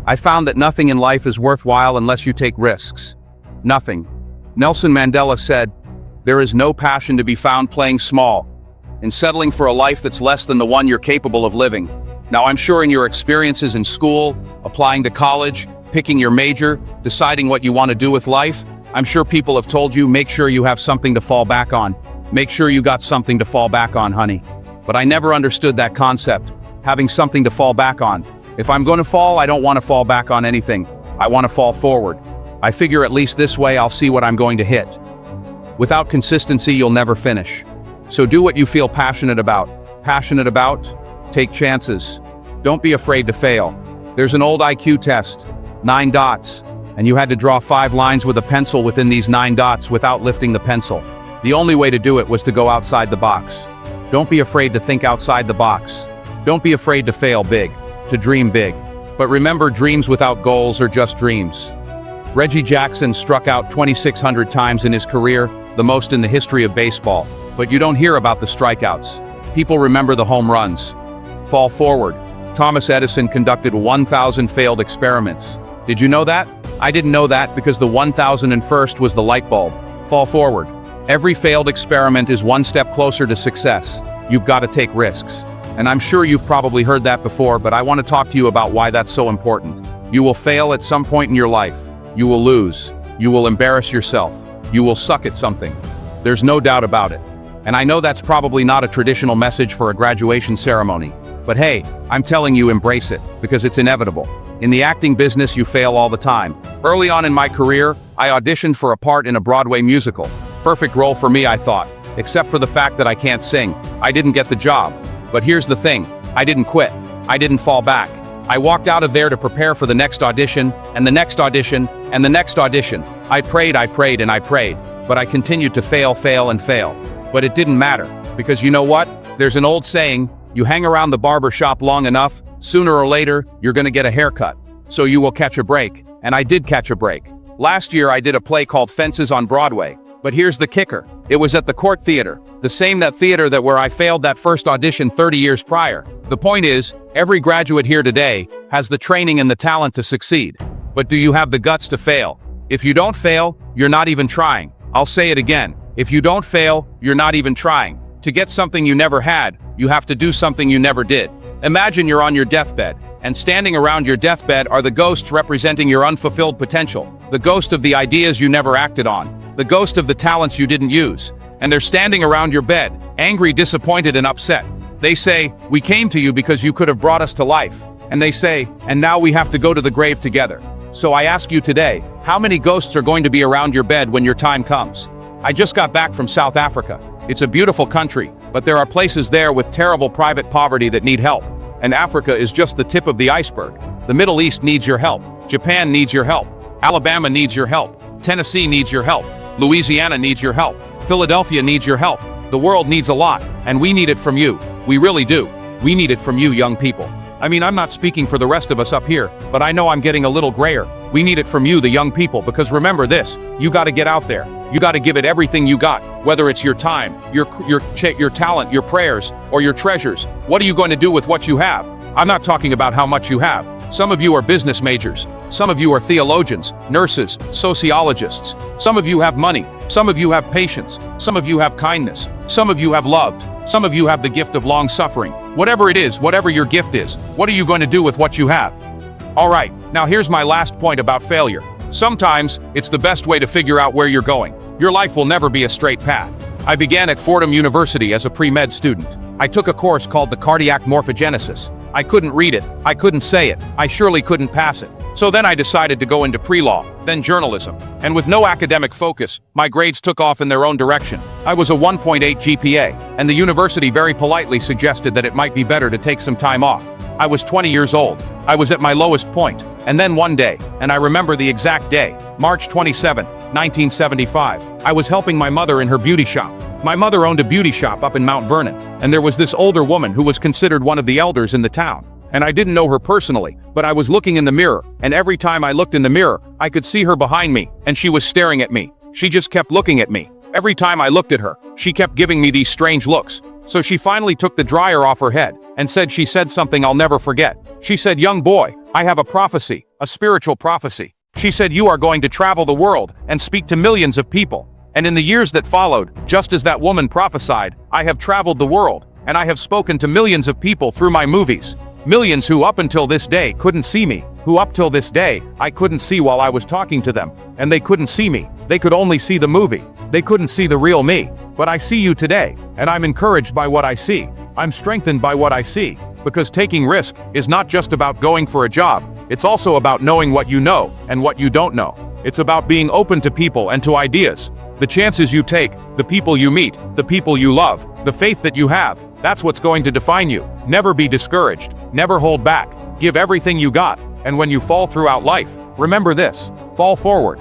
I found that nothing in life is worthwhile unless you take risks. Nothing. Nelson Mandela said, "There is no passion to be found playing small, in settling for a life that's less than the one you're capable of living." Now, I'm sure in your experiences in school, applying to college, picking your major, deciding what you want to do with life, I'm sure people have told you, make sure you have something to fall back on. Make sure you got something to fall back on, honey. But I never understood that concept, having something to fall back on. If I'm going to fall, I don't want to fall back on anything. I want to fall forward. I figure at least this way I'll see what I'm going to hit. Without consistency, you'll never finish. So do what you feel passionate about. Passionate about? Take chances. Don't be afraid to fail. There's an old IQ test, 9 dots, and you had to draw 5 lines with a pencil within these 9 dots without lifting the pencil. The only way to do it was to go outside the box. Don't be afraid to think outside the box. Don't be afraid to fail big, to dream big. But remember, dreams without goals are just dreams. Reggie Jackson struck out 2,600 times in his career, the most in the history of baseball. But you don't hear about the strikeouts. People remember the home runs. Fall forward. Thomas Edison conducted 1,000 failed experiments. Did you know that? I didn't know that because the 1,001st was the light bulb. Fall forward. Every failed experiment is one step closer to success. You've got to take risks. And I'm sure you've probably heard that before, but I want to talk to you about why that's so important. You will fail at some point in your life. You will lose. You will embarrass yourself. You will suck at something. There's no doubt about it. And I know that's probably not a traditional message for a graduation ceremony. But hey, I'm telling you, embrace it, because it's inevitable. In the acting business, you fail all the time. Early on in my career, I auditioned for a part in a Broadway musical. Perfect role for me, I thought. Except for the fact that I can't sing. I didn't get the job. But here's the thing, I didn't quit. I didn't fall back. I walked out of there to prepare for the next audition, and the next audition, and the next audition. I prayed, and I prayed. But I continued to fail, and fail. But it didn't matter, because you know what? There's an old saying, you hang around the barber shop long enough, sooner or later, you're gonna get a haircut. So you will catch a break. And I did catch a break. Last year I did a play called Fences on Broadway. But here's the kicker. It was at the Court Theater, the same theater where I failed that first audition 30 years prior. The point is, every graduate here today has the training and the talent to succeed. But do you have the guts to fail? If you don't fail, you're not even trying. I'll say it again. If you don't fail, you're not even trying. To get something you never had, you have to do something you never did. Imagine you're on your deathbed, and standing around your deathbed are the ghosts representing your unfulfilled potential, the ghost of the ideas you never acted on, the ghost of the talents you didn't use. And they're standing around your bed, angry, disappointed, and upset. They say, "We came to you because you could have brought us to life." And they say, "And now we have to go to the grave together." So I ask you today, how many ghosts are going to be around your bed when your time comes? I just got back from South Africa. It's a beautiful country, but there are places there with terrible private poverty that need help. And Africa is just the tip of the iceberg. The Middle East needs your help. Japan needs your help. Alabama needs your help. Tennessee needs your help. Louisiana needs your help. Philadelphia needs your help. The world needs a lot, and we need it from you. We really do. We need it from you, young people. I mean, I'm not speaking for the rest of us up here, but I know I'm getting a little grayer. We need it from you, the young people, because remember this, you got to get out there. You got to give it everything you got, whether it's your time, your talent, your prayers, or your treasures. What are you going to do with what you have? I'm not talking about how much you have. Some of you are business majors. Some of you are theologians, nurses, sociologists. Some of you have money. Some of you have patience. Some of you have kindness. Some of you have loved. Some of you have the gift of long suffering. Whatever it is, whatever your gift is, what are you going to do with what you have? All right, now here's my last point about failure. Sometimes it's the best way to figure out where you're going. Your life will never be a straight path. I began at Fordham University as a pre-med student. I took a course called the cardiac morphogenesis. I couldn't read it, I couldn't say it, I surely couldn't pass it. So then I decided to go into pre-law, then journalism. And with no academic focus, my grades took off in their own direction. I was a 1.8 GPA, and the university very politely suggested that it might be better to take some time off. I was 20 years old. I was at my lowest point. And then one day, and I remember the exact day, March 27, 1975, I was helping my mother in her beauty shop. My mother owned a beauty shop up in Mount Vernon, and there was this older woman who was considered one of the elders in the town. And I didn't know her personally, but I was looking in the mirror, and every time I looked in the mirror, I could see her behind me, and she was staring at me. She just kept looking at me. Every time I looked at her, she kept giving me these strange looks. So she finally took the dryer off her head, and she said something I'll never forget. She said, "Young boy, I have a prophecy, a spiritual prophecy." She said, "You are going to travel the world and speak to millions of people." And in the years that followed, just as that woman prophesied, I have traveled the world, and I have spoken to millions of people through my movies. Millions who up until this day couldn't see me, who up till this day I couldn't see while I was talking to them, and they couldn't see me. They could only see the movie. They couldn't see the real me. But I see you today, and I'm encouraged by what I see. I'm strengthened by what I see, because taking risk is not just about going for a job. It's also about knowing what you know and what you don't know. It's about being open to people and to ideas. The chances you take, the people you meet, the people you love, the faith that you have, that's what's going to define you. Never be discouraged. Never hold back. Give everything you got. And when you fall throughout life, remember this: fall forward.